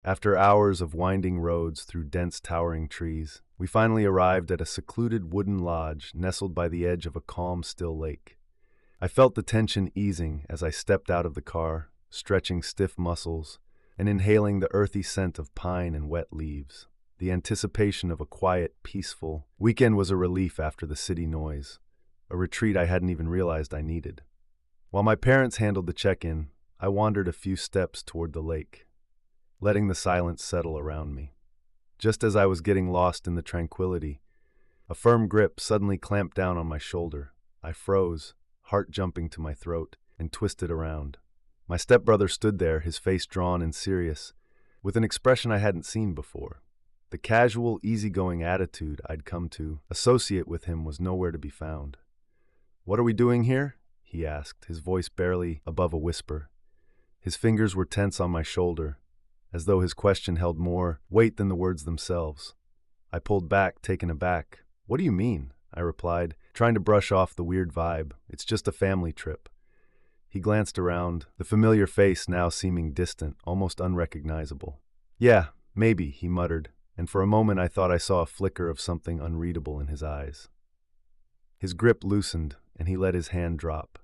After hours of winding roads through dense towering trees, we finally arrived at a secluded wooden lodge nestled by the edge of a calm, still lake. I felt the tension easing as I stepped out of the car, stretching stiff muscles and inhaling the earthy scent of pine and wet leaves. The anticipation of a quiet, peaceful weekend was a relief after the city noise, a retreat I hadn't even realized I needed. While my parents handled the check-in, I wandered a few steps toward the lake, letting the silence settle around me. Just as I was getting lost in the tranquility, a firm grip suddenly clamped down on my shoulder. I froze, heart jumping to my throat, and twisted around. My stepbrother stood there, his face drawn and serious, with an expression I hadn't seen before. The casual, easygoing attitude I'd come to associate with him was nowhere to be found. "What are we doing here?" he asked, his voice barely above a whisper. His fingers were tense on my shoulder, as though his question held more weight than the words themselves. I pulled back, taken aback. "What do you mean?" I replied, trying to brush off the weird vibe. "It's just a family trip." He glanced around, the familiar face now seeming distant, almost unrecognizable. "Yeah, maybe," he muttered, and for a moment I thought I saw a flicker of something unreadable in his eyes. His grip loosened, and he let his hand drop.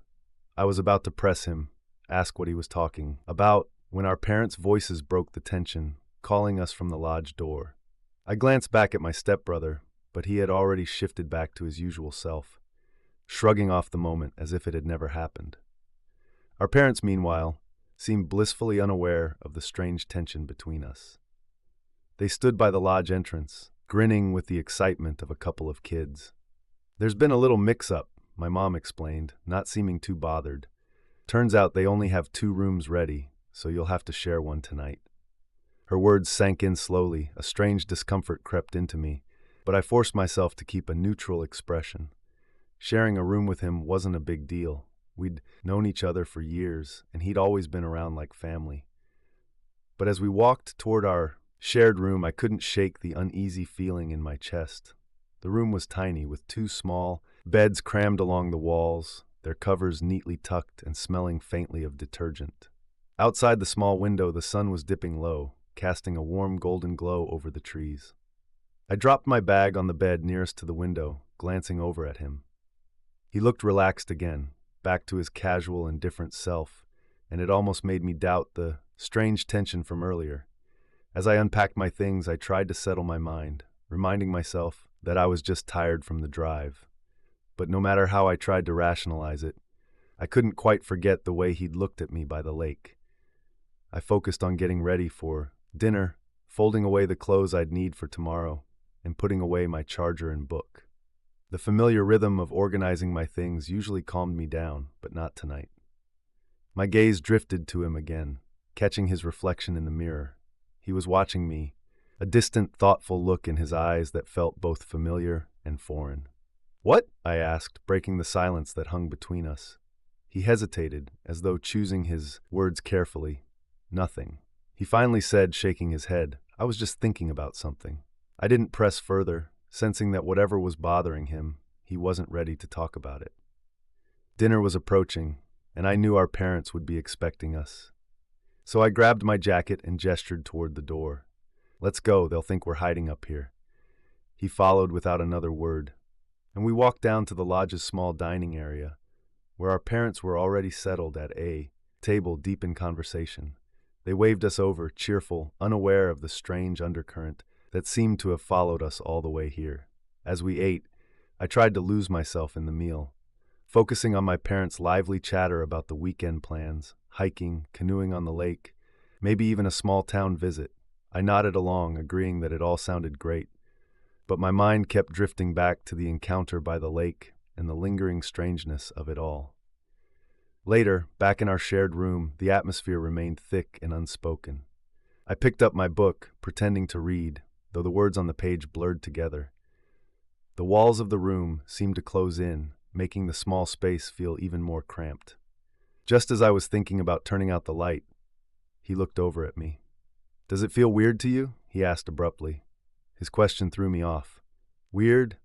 I was about to press him, ask what he was talking about, when our parents' voices broke the tension, calling us from the lodge door. I glanced back at my stepbrother, but he had already shifted back to his usual self, shrugging off the moment as if it had never happened. Our parents, meanwhile, seemed blissfully unaware of the strange tension between us. They stood by the lodge entrance, grinning with the excitement of a couple of kids. "There's been a little mix-up," my mom explained, not seeming too bothered. "Turns out they only have 2 rooms ready, so you'll have to share one tonight." Her words sank in slowly, a strange discomfort crept into me, but I forced myself to keep a neutral expression. Sharing a room with him wasn't a big deal. We'd known each other for years, and he'd always been around like family. But as we walked toward our shared room, I couldn't shake the uneasy feeling in my chest. The room was tiny, with 2 small beds crammed along the walls, their covers neatly tucked and smelling faintly of detergent. Outside the small window, the sun was dipping low, casting a warm golden glow over the trees. I dropped my bag on the bed nearest to the window, glancing over at him. He looked relaxed again, back to his casual, indifferent self, and it almost made me doubt the strange tension from earlier. As I unpacked my things, I tried to settle my mind, reminding myself that I was just tired from the drive. But no matter how I tried to rationalize it, I couldn't quite forget the way he'd looked at me by the lake. I focused on getting ready for dinner, folding away the clothes I'd need for tomorrow, and putting away my charger and book. The familiar rhythm of organizing my things usually calmed me down, but not tonight. My gaze drifted to him again, catching his reflection in the mirror. He was watching me, a distant, thoughtful look in his eyes that felt both familiar and foreign. "What?" I asked, breaking the silence that hung between us. He hesitated, as though choosing his words carefully. "Nothing," he finally said, shaking his head. "I was just thinking about something." I didn't press further, sensing that whatever was bothering him, he wasn't ready to talk about it. Dinner was approaching, and I knew our parents would be expecting us. So I grabbed my jacket and gestured toward the door. "Let's go, they'll think we're hiding up here." He followed without another word, and we walked down to the lodge's small dining area, where our parents were already settled at a table deep in conversation. They waved us over, cheerful, unaware of the strange undercurrent that seemed to have followed us all the way here. As we ate, I tried to lose myself in the meal, focusing on my parents' lively chatter about the weekend plans, hiking, canoeing on the lake, maybe even a small town visit. I nodded along, agreeing that it all sounded great, but my mind kept drifting back to the encounter by the lake and the lingering strangeness of it all. Later, back in our shared room, the atmosphere remained thick and unspoken. I picked up my book, pretending to read, though the words on the page blurred together. The walls of the room seemed to close in, making the small space feel even more cramped. Just as I was thinking about turning out the light, he looked over at me. "Does it feel weird to you?" he asked abruptly. His question threw me off. "Weird?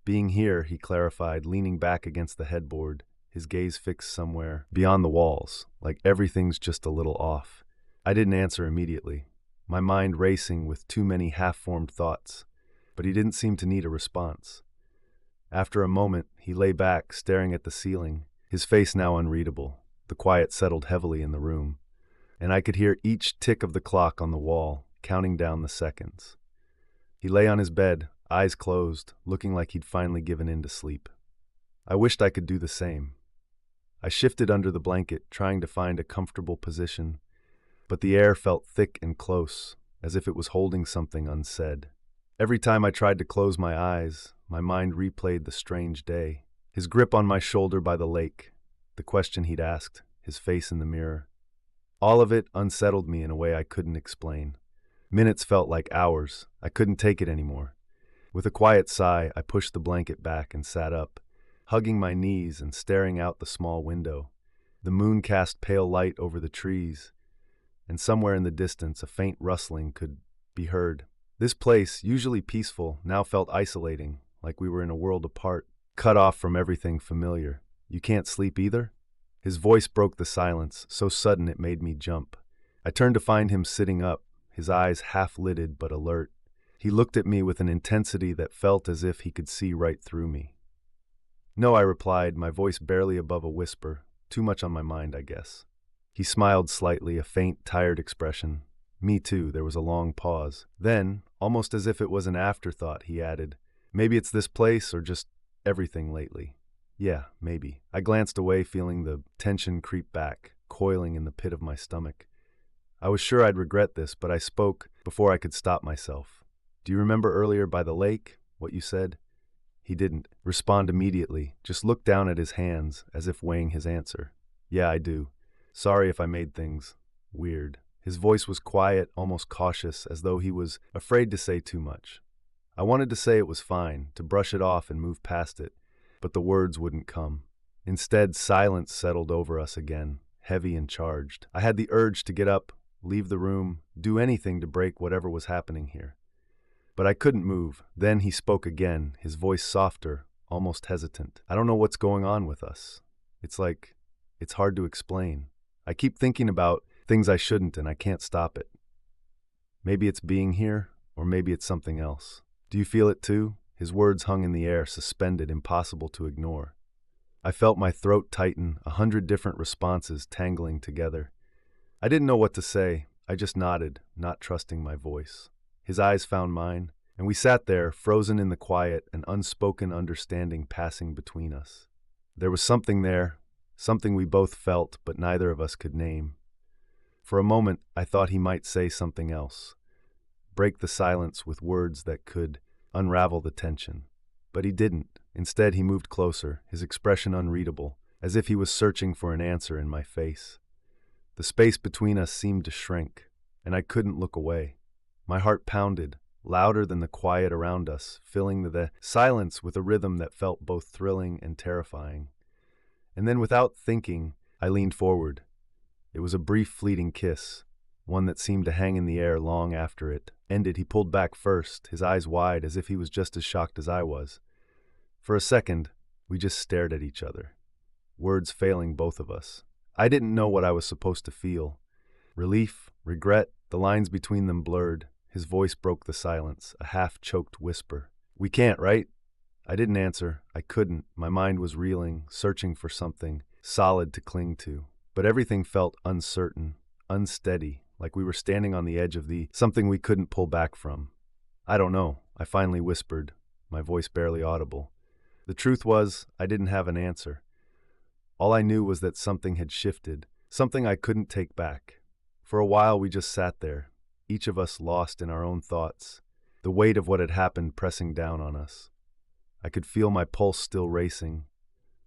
Being here," he clarified, leaning back against the headboard, his gaze fixed somewhere beyond the walls, like everything's just a little off. I didn't answer immediately. my mind racing with too many half-formed thoughts, but he didn't seem to need a response. After a moment, he lay back, staring at the ceiling, his face now unreadable. The quiet settled heavily in the room, and I could hear each tick of the clock on the wall, counting down the seconds. He lay on his bed, eyes closed, looking like he'd finally given in to sleep. I wished I could do the same. I shifted under the blanket, trying to find a comfortable position, but the air felt thick and close, as if it was holding something unsaid. Every time I tried to close my eyes, my mind replayed the strange day. His grip on my shoulder by the lake, the question he'd asked, his face in the mirror. All of it unsettled me in a way I couldn't explain. Minutes felt like hours. I couldn't take it anymore. With a quiet sigh, I pushed the blanket back and sat up, hugging my knees and staring out the small window. The moon cast pale light over the trees, and somewhere in the distance a faint rustling could be heard. This place, usually peaceful, now felt isolating, like we were in a world apart, cut off from everything familiar. "You can't sleep either?" His voice broke the silence, so sudden it made me jump. I turned to find him sitting up, his eyes half-lidded but alert. He looked at me with an intensity that felt as if he could see right through me. "No," I replied, my voice barely above a whisper. Too much on my mind, I guess. He smiled slightly, a faint, tired expression. "Me too." There was a long pause. Then, almost as if it was an afterthought, he added, "Maybe it's this place or just everything lately." "Yeah, maybe." I glanced away, feeling the tension creep back, coiling in the pit of my stomach. I was sure I'd regret this, but I spoke before I could stop myself. "Do you remember earlier by the lake, what you said?" He didn't respond immediately, just looked down at his hands, as if weighing his answer. "Yeah, I do. Sorry if I made things weird." His voice was quiet, almost cautious, as though he was afraid to say too much. I wanted to say it was fine, to brush it off and move past it, but the words wouldn't come. Instead, silence settled over us again, heavy and charged. I had the urge to get up, leave the room, do anything to break whatever was happening here. But I couldn't move. Then he spoke again, his voice softer, almost hesitant. "I don't know what's going on with us. It's hard to explain. I keep thinking about things I shouldn't and I can't stop it. Maybe it's being here, or maybe it's something else. Do you feel it too?" His words hung in the air, suspended, impossible to ignore. I felt my throat tighten, 100 different responses tangling together. I didn't know what to say. I just nodded, not trusting my voice. His eyes found mine, and we sat there, frozen in the quiet, an unspoken understanding passing between us. There was something there, something we both felt, but neither of us could name. For a moment, I thought he might say something else, break the silence with words that could unravel the tension. But he didn't. Instead, he moved closer, his expression unreadable, as if he was searching for an answer in my face. The space between us seemed to shrink, and I couldn't look away. My heart pounded, louder than the quiet around us, filling the silence with a rhythm that felt both thrilling and terrifying. And then, without thinking, I leaned forward. It was a brief, fleeting kiss, one that seemed to hang in the air long after it ended. He pulled back first, his eyes wide, as if he was just as shocked as I was. For a second, we just stared at each other, words failing both of us. I didn't know what I was supposed to feel. Relief, regret, the lines between them blurred. His voice broke the silence, a half-choked whisper. "We can't, right?" I didn't answer. I couldn't. My mind was reeling, searching for something solid to cling to. But everything felt uncertain, unsteady, like we were standing on the edge of something we couldn't pull back from. "I don't know," I finally whispered, my voice barely audible. The truth was, I didn't have an answer. All I knew was that something had shifted, something I couldn't take back. For a while we just sat there, each of us lost in our own thoughts, the weight of what had happened pressing down on us. I could feel my pulse still racing,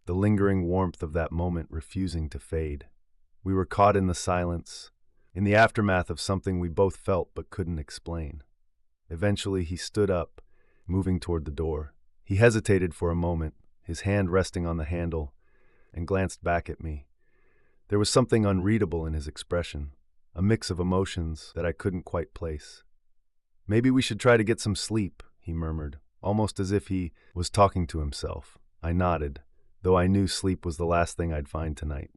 the lingering warmth of that moment refusing to fade. We were caught in the silence, in the aftermath of something we both felt but couldn't explain. Eventually he stood up, moving toward the door. He hesitated for a moment, his hand resting on the handle, and glanced back at me. There was something unreadable in his expression, a mix of emotions that I couldn't quite place. "Maybe we should try to get some sleep," he murmured, almost as if he was talking to himself. I nodded, though I knew sleep was the last thing I'd find tonight.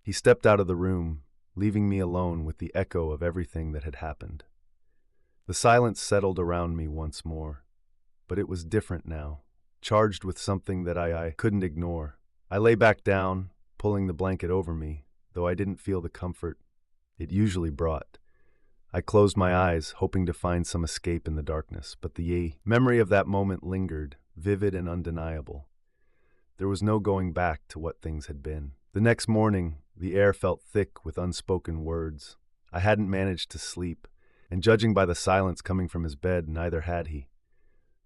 He stepped out of the room, leaving me alone with the echo of everything that had happened. The silence settled around me once more, but it was different now, charged with something that I couldn't ignore. I lay back down, pulling the blanket over me, though I didn't feel the comfort it usually brought. I closed my eyes, hoping to find some escape in the darkness, but the memory of that moment lingered, vivid and undeniable. There was no going back to what things had been. The next morning, the air felt thick with unspoken words. I hadn't managed to sleep, and judging by the silence coming from his bed, neither had he.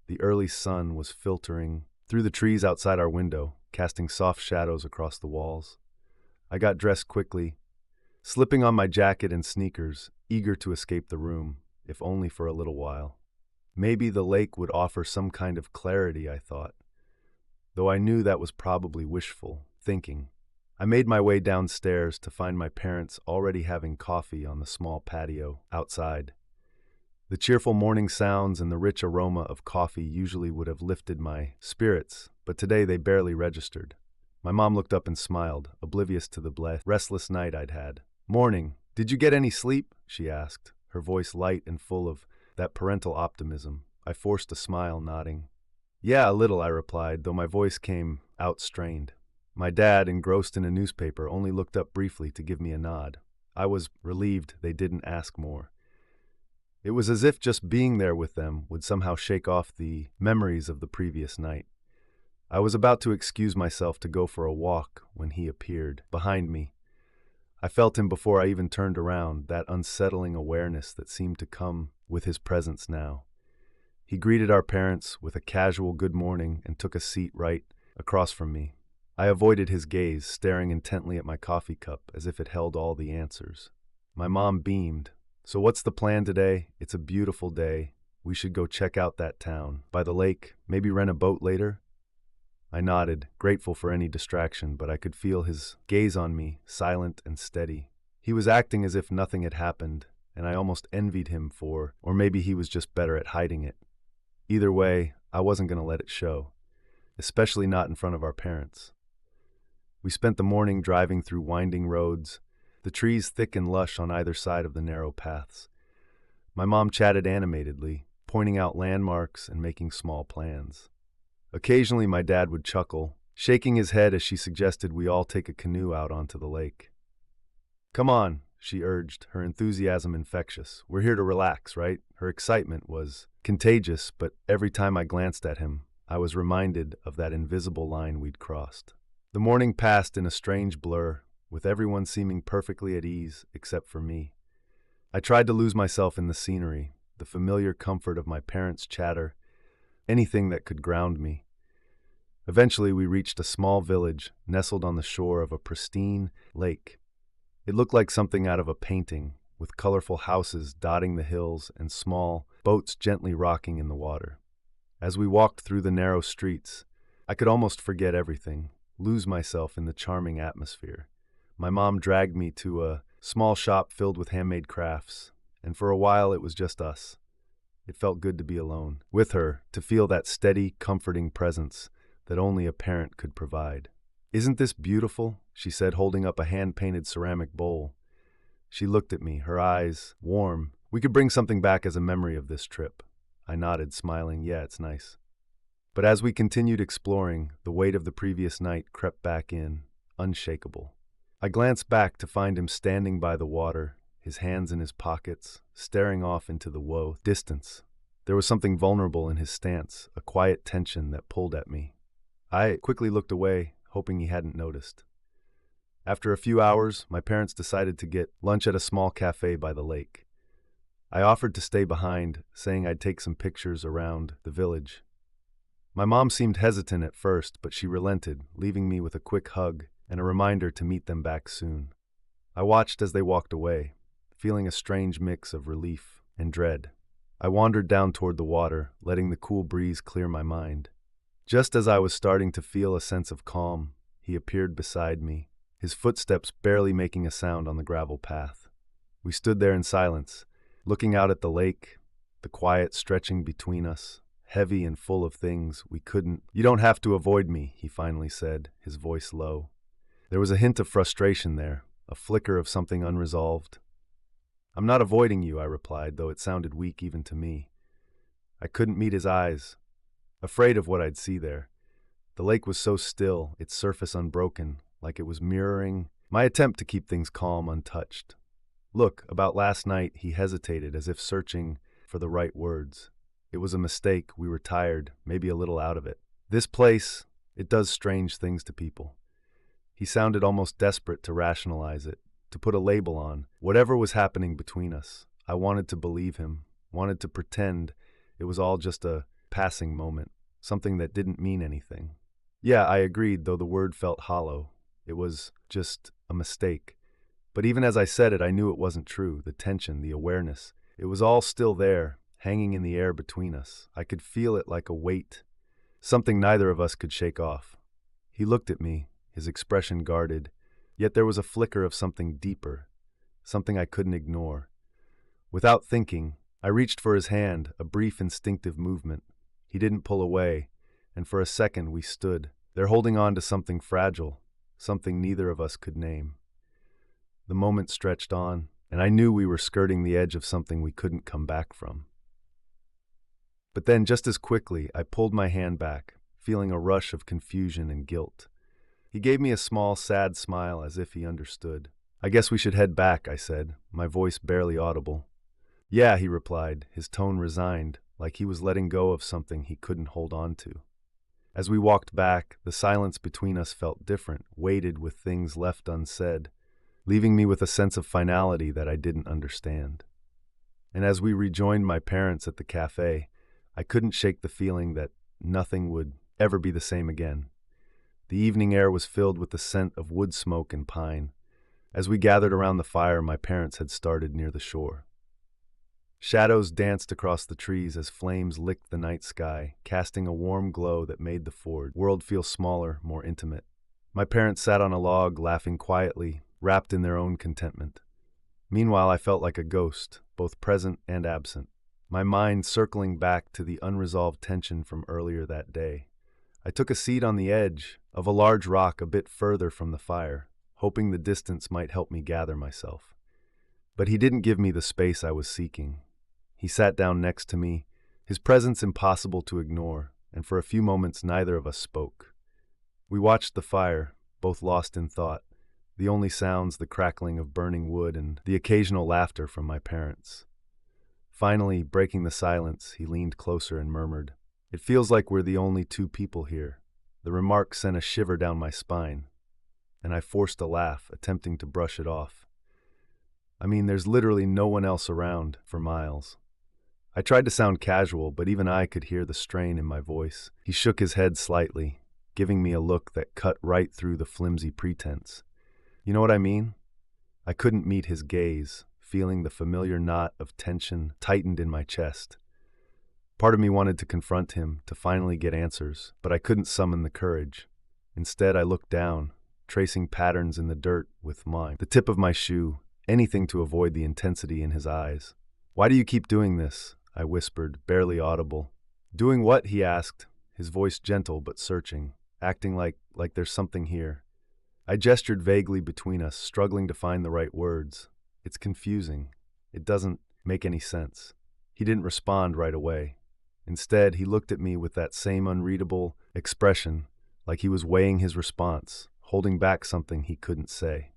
The early sun was filtering through the trees outside our window, casting soft shadows across the walls. I got dressed quickly, slipping on my jacket and sneakers, eager to escape the room, if only for a little while. Maybe the lake would offer some kind of clarity, I thought, though I knew that was probably wishful thinking. I made my way downstairs to find my parents already having coffee on the small patio outside. The cheerful morning sounds and the rich aroma of coffee usually would have lifted my spirits, but today they barely registered. My mom looked up and smiled, oblivious to the restless night I'd had. "Morning. Did you get any sleep?" she asked, her voice light and full of that parental optimism. I forced a smile, nodding. "Yeah, a little," I replied, though my voice came out strained. My dad, engrossed in a newspaper, only looked up briefly to give me a nod. I was relieved they didn't ask more. It was as if just being there with them would somehow shake off the memories of the previous night. I was about to excuse myself to go for a walk when he appeared behind me. I felt him before I even turned around, that unsettling awareness that seemed to come with his presence now. He greeted our parents with a casual good morning and took a seat right across from me. I avoided his gaze, staring intently at my coffee cup as if it held all the answers. My mom beamed. "So what's the plan today? It's a beautiful day. We should go check out that town by the lake, maybe rent a boat later?" I nodded, grateful for any distraction, but I could feel his gaze on me, silent and steady. He was acting as if nothing had happened, and I almost envied him or maybe he was just better at hiding it. Either way, I wasn't going to let it show, especially not in front of our parents. We spent the morning driving through winding roads, the trees thick and lush on either side of the narrow paths. My mom chatted animatedly, pointing out landmarks and making small plans. Occasionally my dad would chuckle, shaking his head as she suggested we all take a canoe out onto the lake. "Come on," she urged, her enthusiasm infectious. "We're here to relax, right?" Her excitement was contagious, but every time I glanced at him, I was reminded of that invisible line we'd crossed. The morning passed in a strange blur, with everyone seeming perfectly at ease except for me. I tried to lose myself in the scenery, the familiar comfort of my parents' chatter, anything that could ground me. Eventually, we reached a small village nestled on the shore of a pristine lake. It looked like something out of a painting, with colorful houses dotting the hills and small boats gently rocking in the water. As we walked through the narrow streets, I could almost forget everything, lose myself in the charming atmosphere. My mom dragged me to a small shop filled with handmade crafts, and for a while it was just us. It felt good to be alone, with her, to feel that steady, comforting presence that only a parent could provide. "Isn't this beautiful?" she said, holding up a hand-painted ceramic bowl. She looked at me, her eyes warm. "We could bring something back as a memory of this trip." I nodded, smiling. "Yeah, it's nice." But as we continued exploring, the weight of the previous night crept back in, unshakable. I glanced back to find him standing by the water, his hands in his pockets, staring off into the distance. There was something vulnerable in his stance, a quiet tension that pulled at me. I quickly looked away, hoping he hadn't noticed. After a few hours, my parents decided to get lunch at a small cafe by the lake. I offered to stay behind, saying I'd take some pictures around the village. My mom seemed hesitant at first, but she relented, leaving me with a quick hug and a reminder to meet them back soon. I watched as they walked away, feeling a strange mix of relief and dread. I wandered down toward the water, letting the cool breeze clear my mind. Just as I was starting to feel a sense of calm, he appeared beside me, his footsteps barely making a sound on the gravel path. We stood there in silence, looking out at the lake, the quiet stretching between us, heavy and full of things we couldn't. "You don't have to avoid me," he finally said, his voice low. There was a hint of frustration there, a flicker of something unresolved. I'm not avoiding you, I replied, though it sounded weak even to me. I couldn't meet his eyes, afraid of what I'd see there. The lake was so still, its surface unbroken, like it was mirroring my attempt to keep things calm, untouched. Look, about last night, he hesitated, as if searching for the right words. It was a mistake, we were tired, maybe a little out of it. This place, it does strange things to people. He sounded almost desperate to rationalize it, to put a label on whatever was happening between us. I wanted to believe him, wanted to pretend it was all just a passing moment, something that didn't mean anything. Yeah, I agreed, though the word felt hollow. It was just a mistake. But even as I said it, I knew it wasn't true. The tension, the awareness, it was all still there, hanging in the air between us. I could feel it like a weight, something neither of us could shake off. He looked at me, his expression guarded, yet there was a flicker of something deeper, something I couldn't ignore. Without thinking, I reached for his hand, a brief instinctive movement. He didn't pull away, and for a second we stood, there holding on to something fragile, something neither of us could name. The moment stretched on, and I knew we were skirting the edge of something we couldn't come back from. But then, just as quickly, I pulled my hand back, feeling a rush of confusion and guilt. He gave me a small, sad smile as if he understood. I guess we should head back, I said, my voice barely audible. Yeah, he replied, his tone resigned, like he was letting go of something he couldn't hold on to. As we walked back, the silence between us felt different, weighted with things left unsaid, leaving me with a sense of finality that I didn't understand. And as we rejoined my parents at the cafe, I couldn't shake the feeling that nothing would ever be the same again. The evening air was filled with the scent of wood smoke and pine. As we gathered around the fire, my parents had started near the shore. Shadows danced across the trees as flames licked the night sky, casting a warm glow that made the world feel smaller, more intimate. My parents sat on a log, laughing quietly, wrapped in their own contentment. Meanwhile, I felt like a ghost, both present and absent, my mind circling back to the unresolved tension from earlier that day. I took a seat on the edge of a large rock a bit further from the fire, hoping the distance might help me gather myself. But he didn't give me the space I was seeking. He sat down next to me, his presence impossible to ignore, and for a few moments neither of us spoke. We watched the fire, both lost in thought, the only sounds the crackling of burning wood and the occasional laughter from my parents. Finally, breaking the silence, he leaned closer and murmured, "It feels like we're the only two people here." The remark sent a shiver down my spine, and I forced a laugh, attempting to brush it off. I mean, there's literally no one else around for miles. I tried to sound casual, but even I could hear the strain in my voice. He shook his head slightly, giving me a look that cut right through the flimsy pretense. You know what I mean? I couldn't meet his gaze, feeling the familiar knot of tension tightened in my chest. Part of me wanted to confront him, to finally get answers, but I couldn't summon the courage. Instead, I looked down, tracing patterns in the dirt with the tip of my shoe, anything to avoid the intensity in his eyes. "Why do you keep doing this?" I whispered, barely audible. "Doing what?" he asked, his voice gentle but searching, acting like there's something here. I gestured vaguely between us, struggling to find the right words. It's confusing. It doesn't make any sense. He didn't respond right away. Instead, he looked at me with that same unreadable expression, like he was weighing his response, holding back something he couldn't say.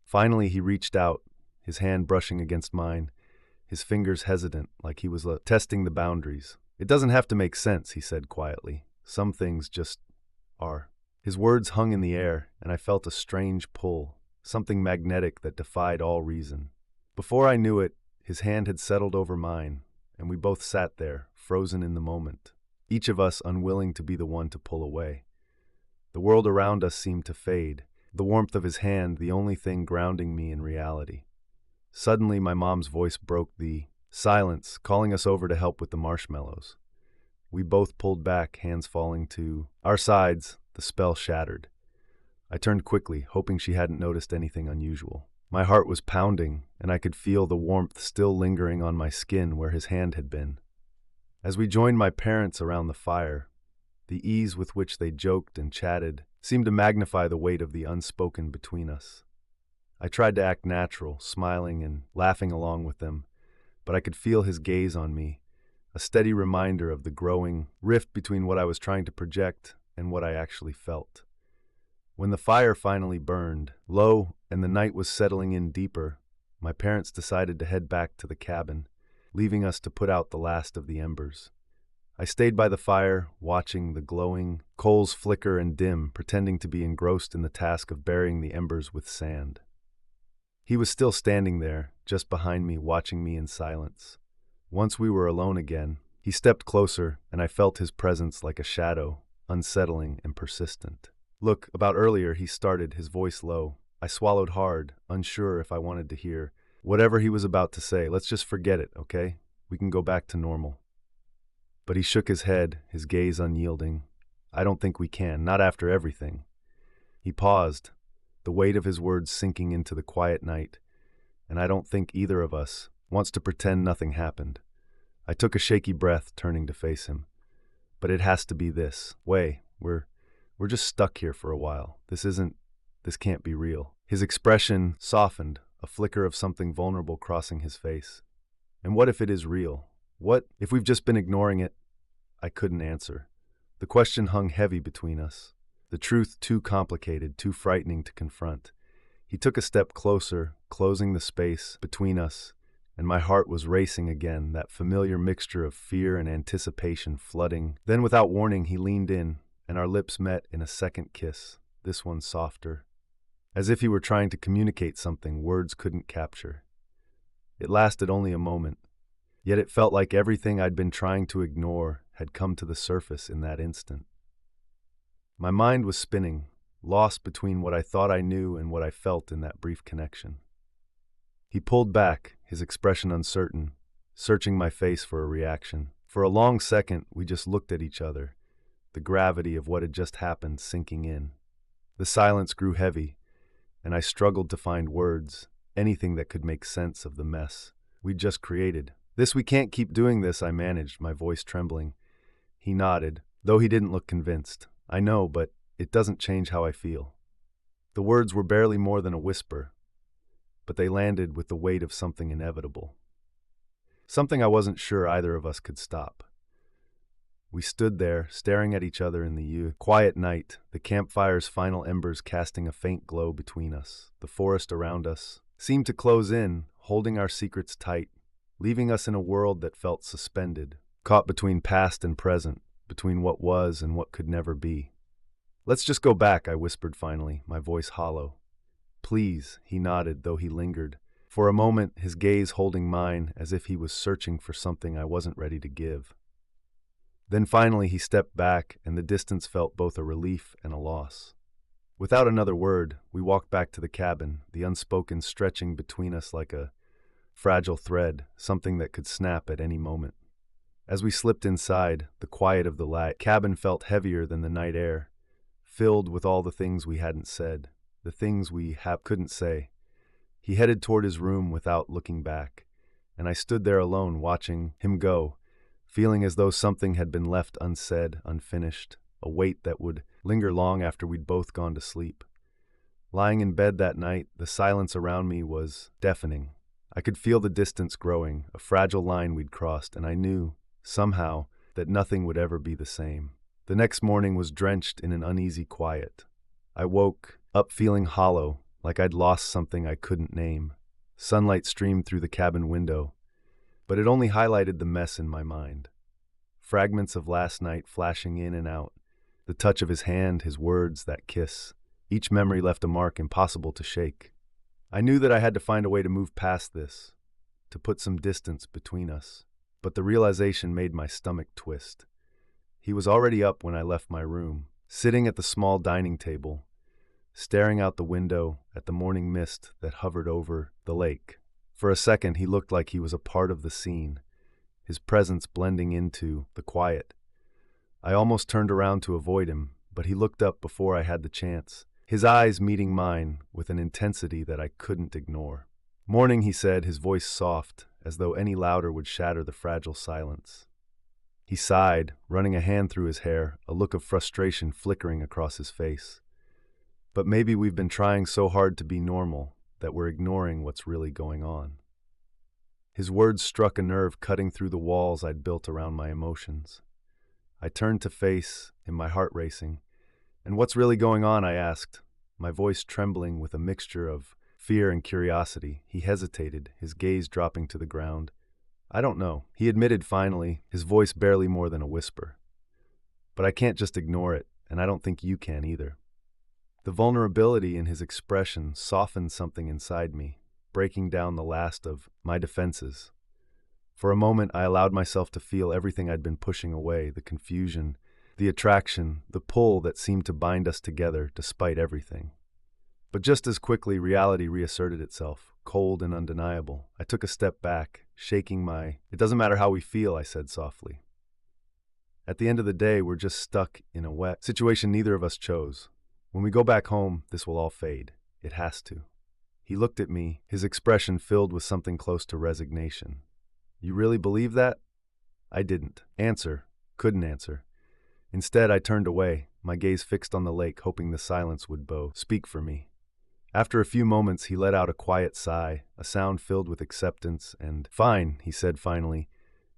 Finally, he reached out, his hand brushing against mine, his fingers hesitant, like he was testing the boundaries. "It doesn't have to make sense," he said quietly. "Some things just are." His words hung in the air, and I felt a strange pull, something magnetic that defied all reason. Before I knew it, his hand had settled over mine, and we both sat there, frozen in the moment, each of us unwilling to be the one to pull away. The world around us seemed to fade, the warmth of his hand the only thing grounding me in reality. Suddenly, my mom's voice broke the silence, calling us over to help with the marshmallows. We both pulled back, hands falling to our sides, the spell shattered. I turned quickly, hoping she hadn't noticed anything unusual. My heart was pounding, and I could feel the warmth still lingering on my skin where his hand had been. As we joined my parents around the fire, the ease with which they joked and chatted seemed to magnify the weight of the unspoken between us. I tried to act natural, smiling and laughing along with them, but I could feel his gaze on me, a steady reminder of the growing rift between what I was trying to project and what I actually felt. When the fire finally burned low and the night was settling in deeper, my parents decided to head back to the cabin, leaving us to put out the last of the embers. I stayed by the fire, watching the glowing coals flicker and dim, pretending to be engrossed in the task of burying the embers with sand. He was still standing there, just behind me, watching me in silence. Once we were alone again, he stepped closer, and I felt his presence like a shadow, unsettling and persistent. "Look, about earlier," he started, his voice low. I swallowed hard, unsure if I wanted to hear whatever he was about to say. "Let's just forget it, okay? We can go back to normal." But he shook his head, his gaze unyielding. "I don't think we can, not after everything." He paused, the weight of his words sinking into the quiet night, and I don't think either of us wants to pretend nothing happened. I took a shaky breath, turning to face him. "But it has to be this way. We're just stuck here for a while. This can't be real." His expression softened, a flicker of something vulnerable crossing his face. "And what if it is real? What if we've just been ignoring it?" I couldn't answer. The question hung heavy between us, the truth too complicated, too frightening to confront. He took a step closer, closing the space between us, and my heart was racing again, that familiar mixture of fear and anticipation flooding. Then, without warning, he leaned in, and our lips met in a second kiss, this one softer, as if he were trying to communicate something words couldn't capture. It lasted only a moment, yet it felt like everything I'd been trying to ignore had come to the surface in that instant. My mind was spinning, lost between what I thought I knew and what I felt in that brief connection. He pulled back, his expression uncertain, searching my face for a reaction. For a long second, we just looked at each other, the gravity of what had just happened sinking in. The silence grew heavy, and I struggled to find words, anything that could make sense of the mess we'd just created. "We can't keep doing this," I managed, my voice trembling. He nodded, though he didn't look convinced. "I know, but it doesn't change how I feel." The words were barely more than a whisper, but they landed with the weight of something inevitable. Something I wasn't sure either of us could stop. We stood there, staring at each other in the quiet night, the campfire's final embers casting a faint glow between us. The forest around us seemed to close in, holding our secrets tight, leaving us in a world that felt suspended, caught between past and present, between what was and what could never be. "Let's just go back," I whispered finally, my voice hollow. "Please," he nodded, though he lingered. For a moment, his gaze holding mine as if he was searching for something I wasn't ready to give. Then finally he stepped back, and the distance felt both a relief and a loss. Without another word, we walked back to the cabin, the unspoken stretching between us like a fragile thread, something that could snap at any moment. As we slipped inside, the quiet of the cabin felt heavier than the night air, filled with all the things we hadn't said, the things we couldn't say. He headed toward his room without looking back, and I stood there alone watching him go, feeling as though something had been left unsaid, unfinished, a weight that would linger long after we'd both gone to sleep. Lying in bed that night, the silence around me was deafening. I could feel the distance growing, a fragile line we'd crossed, and I knew, somehow, that nothing would ever be the same. The next morning was drenched in an uneasy quiet. I woke up feeling hollow, like I'd lost something I couldn't name. Sunlight streamed through the cabin window, but it only highlighted the mess in my mind. Fragments of last night flashing in and out, the touch of his hand, his words, that kiss. Each memory left a mark impossible to shake. I knew that I had to find a way to move past this, to put some distance between us, but the realization made my stomach twist. He was already up when I left my room, sitting at the small dining table, staring out the window at the morning mist that hovered over the lake. For a second, he looked like he was a part of the scene, his presence blending into the quiet. I almost turned around to avoid him, but he looked up before I had the chance, his eyes meeting mine with an intensity that I couldn't ignore. "Morning," he said, his voice soft, as though any louder would shatter the fragile silence. He sighed, running a hand through his hair, a look of frustration flickering across his face. "But maybe we've been trying so hard to be normal, that we're ignoring what's really going on. His words struck a nerve cutting through the walls I'd built around my emotions. I turned to face, in my heart racing. "And what's really going on?" I asked, my voice trembling with a mixture of fear and curiosity. He hesitated, his gaze dropping to the ground. "I don't know," he admitted finally, his voice barely more than a whisper. "But I can't just ignore it, and I don't think you can either." The vulnerability in his expression softened something inside me, breaking down the last of my defenses. For a moment, I allowed myself to feel everything I'd been pushing away, the confusion, the attraction, the pull that seemed to bind us together despite everything. But just as quickly, reality reasserted itself, cold and undeniable. I took a step back, shaking "It doesn't matter how we feel," I said softly. "At the end of the day, we're just stuck in a wet situation neither of us chose. When we go back home, this will all fade. It has to." He looked at me, his expression filled with something close to resignation. "You really believe that?" I couldn't answer. Instead, I turned away, my gaze fixed on the lake, hoping the silence would speak for me. After a few moments, he let out a quiet sigh, a sound filled with acceptance, and "Fine," he said finally.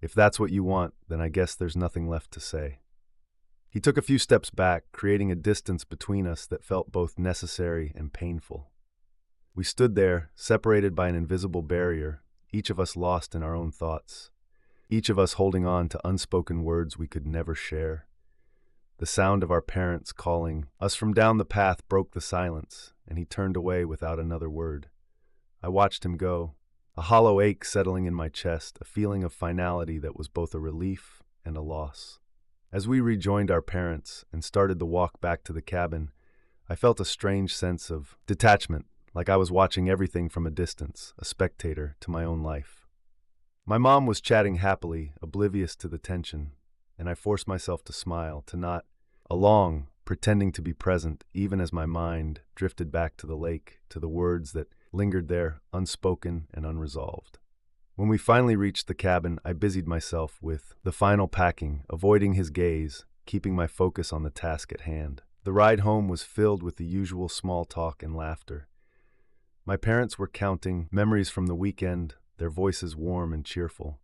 "If that's what you want, then I guess there's nothing left to say." He took a few steps back, creating a distance between us that felt both necessary and painful. We stood there, separated by an invisible barrier, each of us lost in our own thoughts, each of us holding on to unspoken words we could never share. The sound of our parents calling us from down the path broke the silence, and he turned away without another word. I watched him go, a hollow ache settling in my chest, a feeling of finality that was both a relief and a loss. As we rejoined our parents and started the walk back to the cabin, I felt a strange sense of detachment, like I was watching everything from a distance, a spectator to my own life. My mom was chatting happily, oblivious to the tension, and I forced myself to smile, to nod along, pretending to be present, even as my mind drifted back to the lake, to the words that lingered there, unspoken and unresolved. When we finally reached the cabin, I busied myself with the final packing, avoiding his gaze, keeping my focus on the task at hand. The ride home was filled with the usual small talk and laughter. My parents were counting memories from the weekend, their voices warm and cheerful.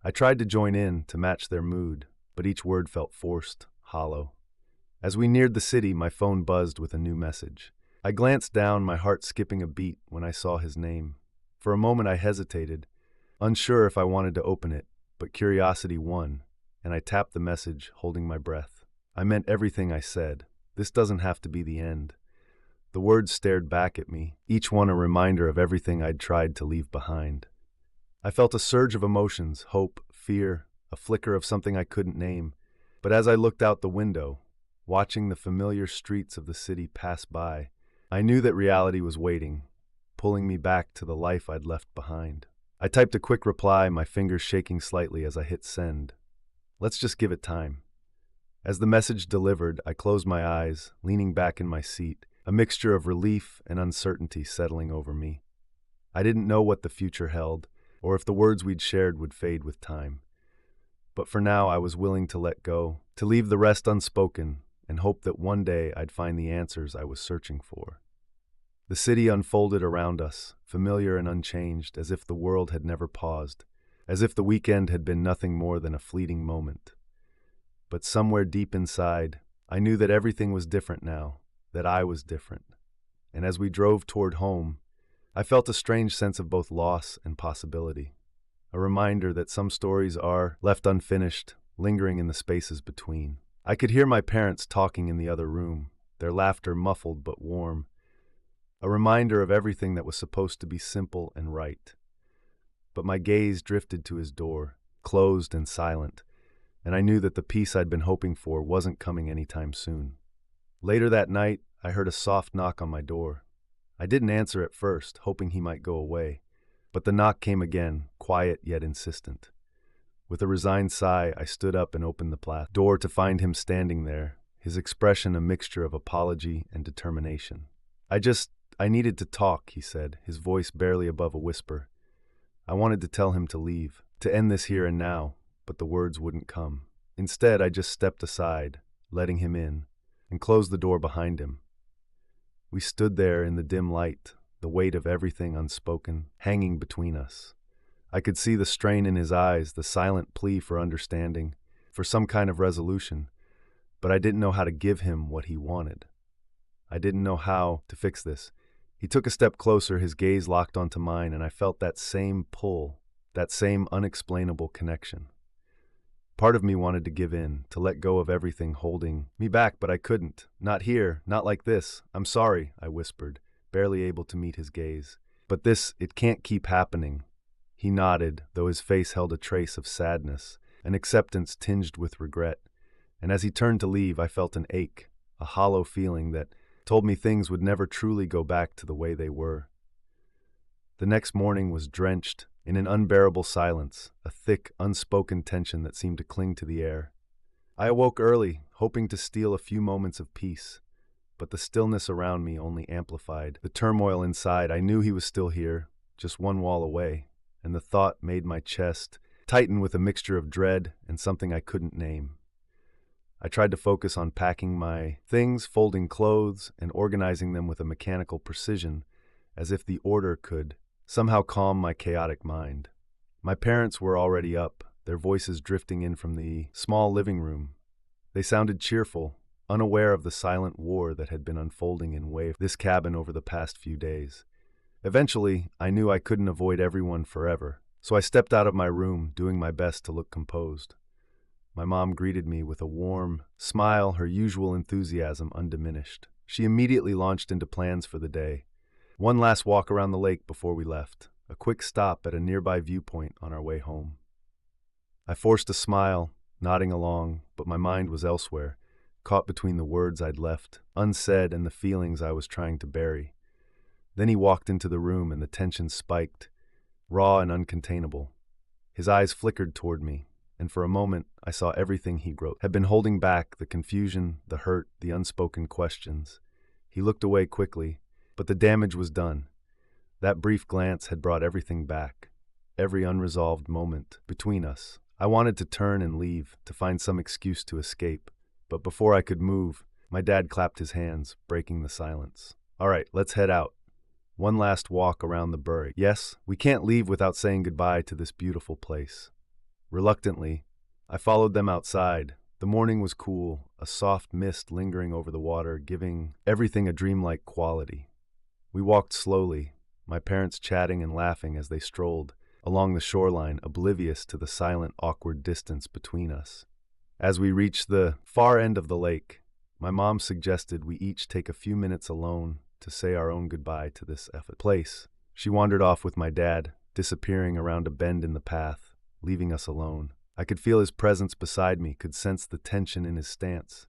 I tried to join in, to match their mood, but each word felt forced, hollow. As we neared the city, my phone buzzed with a new message. I glanced down, my heart skipping a beat when I saw his name. For a moment I hesitated, unsure if I wanted to open it, but curiosity won, and I tapped the message, holding my breath. I meant everything I said. This doesn't have to be the end. The words stared back at me, each one a reminder of everything I'd tried to leave behind. I felt a surge of emotions, hope, fear, a flicker of something I couldn't name. But as I looked out the window, watching the familiar streets of the city pass by, I knew that reality was waiting, pulling me back to the life I'd left behind. I typed a quick reply, my fingers shaking slightly as I hit send. Let's just give it time. As the message delivered, I closed my eyes, leaning back in my seat, a mixture of relief and uncertainty settling over me. I didn't know what the future held, or if the words we'd shared would fade with time. But for now, I was willing to let go, to leave the rest unspoken, and hope that one day I'd find the answers I was searching for. The city unfolded around us, familiar and unchanged, as if the world had never paused, as if the weekend had been nothing more than a fleeting moment. But somewhere deep inside, I knew that everything was different now, that I was different. And as we drove toward home, I felt a strange sense of both loss and possibility, a reminder that some stories are left unfinished, lingering in the spaces between. I could hear my parents talking in the other room, their laughter muffled but warm, a reminder of everything that was supposed to be simple and right. But my gaze drifted to his door, closed and silent, and I knew that the peace I'd been hoping for wasn't coming anytime soon. Later that night, I heard a soft knock on my door. I didn't answer at first, hoping he might go away, but the knock came again, quiet yet insistent. With a resigned sigh, I stood up and opened the door to find him standing there, his expression a mixture of apology and determination. I needed to talk," he said, his voice barely above a whisper. I wanted to tell him to leave, to end this here and now, but the words wouldn't come. Instead, I just stepped aside, letting him in, and closed the door behind him. We stood there in the dim light, the weight of everything unspoken, hanging between us. I could see the strain in his eyes, the silent plea for understanding, for some kind of resolution, but I didn't know how to give him what he wanted. I didn't know how to fix this. He took a step closer, his gaze locked onto mine, and I felt that same pull, that same unexplainable connection. Part of me wanted to give in, to let go of everything holding me back, but I couldn't. Not here, not like this. I'm sorry, I whispered, barely able to meet his gaze. But this, it can't keep happening. He nodded, though his face held a trace of sadness, an acceptance tinged with regret. And as he turned to leave, I felt an ache, a hollow feeling that told me things would never truly go back to the way they were. The next morning was drenched in an unbearable silence, a thick, unspoken tension that seemed to cling to the air. I awoke early, hoping to steal a few moments of peace, but the stillness around me only amplified the turmoil inside. I knew he was still here, just one wall away, and the thought made my chest tighten with a mixture of dread and something I couldn't name. I tried to focus on packing my things, folding clothes, and organizing them with a mechanical precision, as if the order could somehow calm my chaotic mind. My parents were already up, their voices drifting in from the small living room. They sounded cheerful, unaware of the silent war that had been unfolding in this cabin over the past few days. Eventually, I knew I couldn't avoid everyone forever, so I stepped out of my room, doing my best to look composed. My mom greeted me with a warm smile, her usual enthusiasm undiminished. She immediately launched into plans for the day. One last walk around the lake before we left, a quick stop at a nearby viewpoint on our way home. I forced a smile, nodding along, but my mind was elsewhere, caught between the words I'd left unsaid and the feelings I was trying to bury. Then he walked into the room and the tension spiked, raw and uncontainable. His eyes flickered toward me, and for a moment I saw everything he had been holding back, the confusion, the hurt, the unspoken questions. He looked away quickly, but the damage was done. That brief glance had brought everything back, every unresolved moment between us. I wanted to turn and leave, to find some excuse to escape, but before I could move, my dad clapped his hands, breaking the silence. All right, let's head out. One last walk around the bury. Yes, we can't leave without saying goodbye to this beautiful place. Reluctantly, I followed them outside. The morning was cool, a soft mist lingering over the water, giving everything a dreamlike quality. We walked slowly, my parents chatting and laughing as they strolled along the shoreline, oblivious to the silent, awkward distance between us. As we reached the far end of the lake, my mom suggested we each take a few minutes alone to say our own goodbye to this place. She wandered off with my dad, disappearing around a bend in the path, leaving us alone. I could feel his presence beside me, could sense the tension in his stance,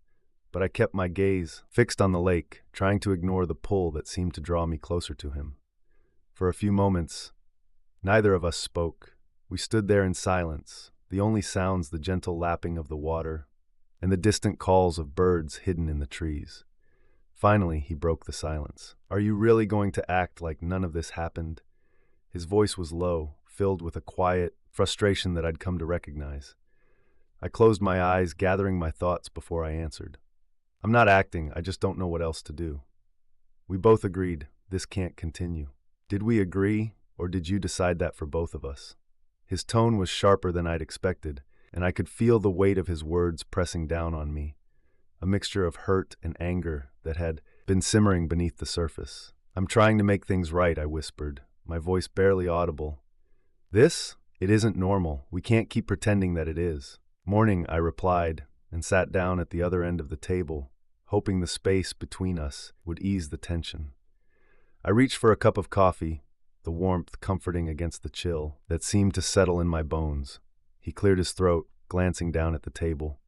but I kept my gaze fixed on the lake, trying to ignore the pull that seemed to draw me closer to him. For a few moments, neither of us spoke. We stood there in silence, the only sounds the gentle lapping of the water and the distant calls of birds hidden in the trees. Finally, he broke the silence. Are you really going to act like none of this happened? His voice was low, filled with a quiet frustration that I'd come to recognize. I closed my eyes, gathering my thoughts before I answered. I'm not acting, I just don't know what else to do. We both agreed, this can't continue. Did we agree, or did you decide that for both of us? His tone was sharper than I'd expected, and I could feel the weight of his words pressing down on me, a mixture of hurt and anger that had been simmering beneath the surface. I'm trying to make things right, I whispered, my voice barely audible. It isn't normal. We can't keep pretending that it is. Morning, I replied, and sat down at the other end of the table, hoping the space between us would ease the tension. I reached for a cup of coffee, the warmth comforting against the chill that seemed to settle in my bones. He cleared his throat, glancing down at the table.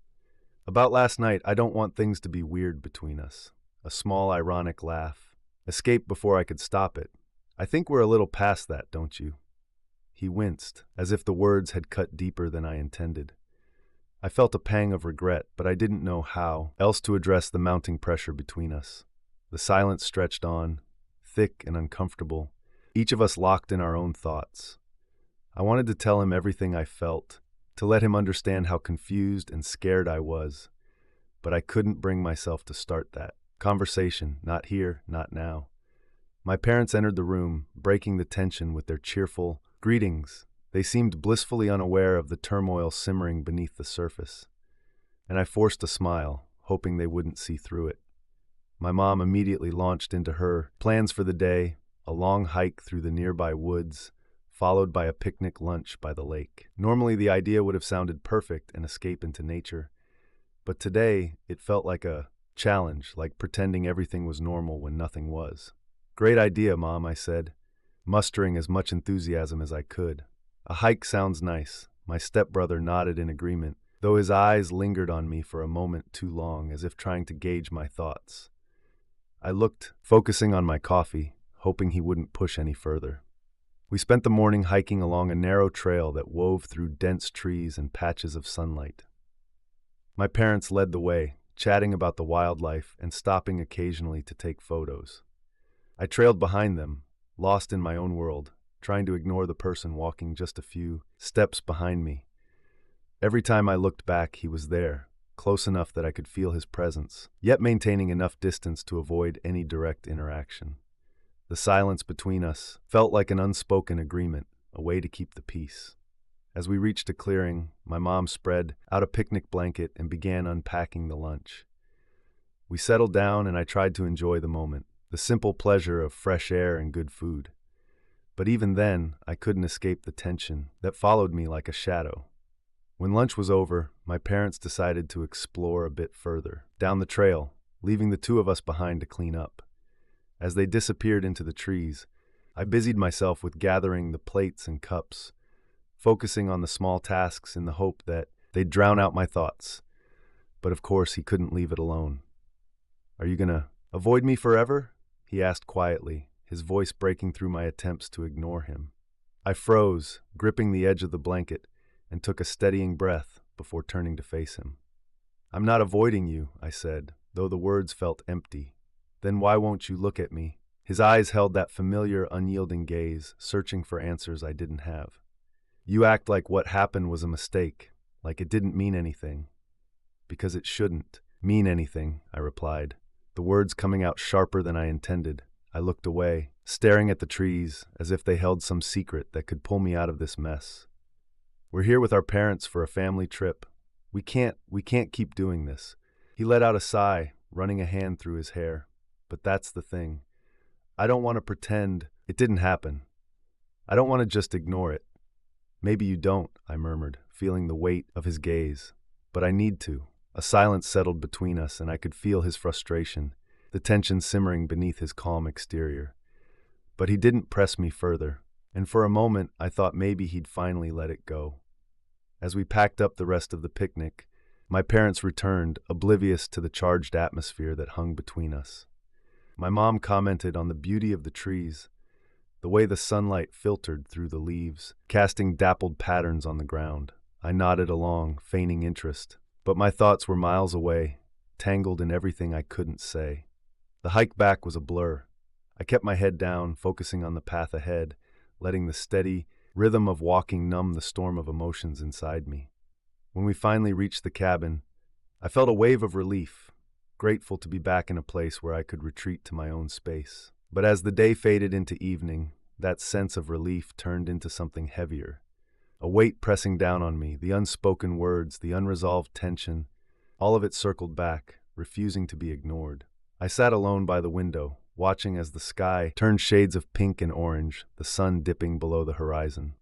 About last night, I don't want things to be weird between us. A small, ironic laugh escaped before I could stop it. I think we're a little past that, don't you? He winced, as if the words had cut deeper than I intended. I felt a pang of regret, but I didn't know how else to address the mounting pressure between us. The silence stretched on, thick and uncomfortable, each of us locked in our own thoughts. I wanted to tell him everything I felt, to let him understand how confused and scared I was, but I couldn't bring myself to start that conversation, not here, not now. My parents entered the room, breaking the tension with their cheerful greetings. They seemed blissfully unaware of the turmoil simmering beneath the surface, and I forced a smile, hoping they wouldn't see through it. My mom immediately launched into her plans for the day, a long hike through the nearby woods, followed by a picnic lunch by the lake. Normally, the idea would have sounded perfect, an escape into nature, but today it felt like a challenge, like pretending everything was normal when nothing was. "Great idea, Mom," I said, mustering as much enthusiasm as I could. "A hike sounds nice." My stepbrother nodded in agreement, though his eyes lingered on me for a moment too long, as if trying to gauge my thoughts. I looked, focusing on my coffee, hoping he wouldn't push any further. We spent the morning hiking along a narrow trail that wove through dense trees and patches of sunlight. My parents led the way, chatting about the wildlife and stopping occasionally to take photos. I trailed behind them, lost in my own world, trying to ignore the person walking just a few steps behind me. Every time I looked back, he was there, close enough that I could feel his presence, yet maintaining enough distance to avoid any direct interaction. The silence between us felt like an unspoken agreement, a way to keep the peace. As we reached a clearing, my mom spread out a picnic blanket and began unpacking the lunch. We settled down and I tried to enjoy the moment, the simple pleasure of fresh air and good food. But even then, I couldn't escape the tension that followed me like a shadow. When lunch was over, my parents decided to explore a bit further, down the trail, leaving the two of us behind to clean up. As they disappeared into the trees, I busied myself with gathering the plates and cups, focusing on the small tasks in the hope that they'd drown out my thoughts. But of course, he couldn't leave it alone. "Are you gonna avoid me forever?" he asked quietly, his voice breaking through my attempts to ignore him. I froze, gripping the edge of the blanket, and took a steadying breath before turning to face him. "I'm not avoiding you," I said, though the words felt empty. "Then why won't you look at me?" His eyes held that familiar, unyielding gaze, searching for answers I didn't have. "You act like what happened was a mistake, like it didn't mean anything." "Because it shouldn't mean anything," I replied, the words coming out sharper than I intended. I looked away, staring at the trees, as if they held some secret that could pull me out of this mess. "We're here with our parents for a family trip. We can't keep doing this." He let out a sigh, running a hand through his hair. "But that's the thing. I don't want to pretend it didn't happen. I don't want to just ignore it." "Maybe you don't," I murmured, feeling the weight of his gaze. "But I need to." A silence settled between us, and I could feel his frustration, the tension simmering beneath his calm exterior. But he didn't press me further, and for a moment I thought maybe he'd finally let it go. As we packed up the rest of the picnic, my parents returned, oblivious to the charged atmosphere that hung between us. My mom commented on the beauty of the trees, the way the sunlight filtered through the leaves, casting dappled patterns on the ground. I nodded along, feigning interest, but my thoughts were miles away, tangled in everything I couldn't say. The hike back was a blur. I kept my head down, focusing on the path ahead, letting the steady rhythm of walking numb the storm of emotions inside me. When we finally reached the cabin, I felt a wave of relief, grateful to be back in a place where I could retreat to my own space. But as the day faded into evening, that sense of relief turned into something heavier. A weight pressing down on me, the unspoken words, the unresolved tension, all of it circled back, refusing to be ignored. I sat alone by the window, watching as the sky turned shades of pink and orange, the sun dipping below the horizon.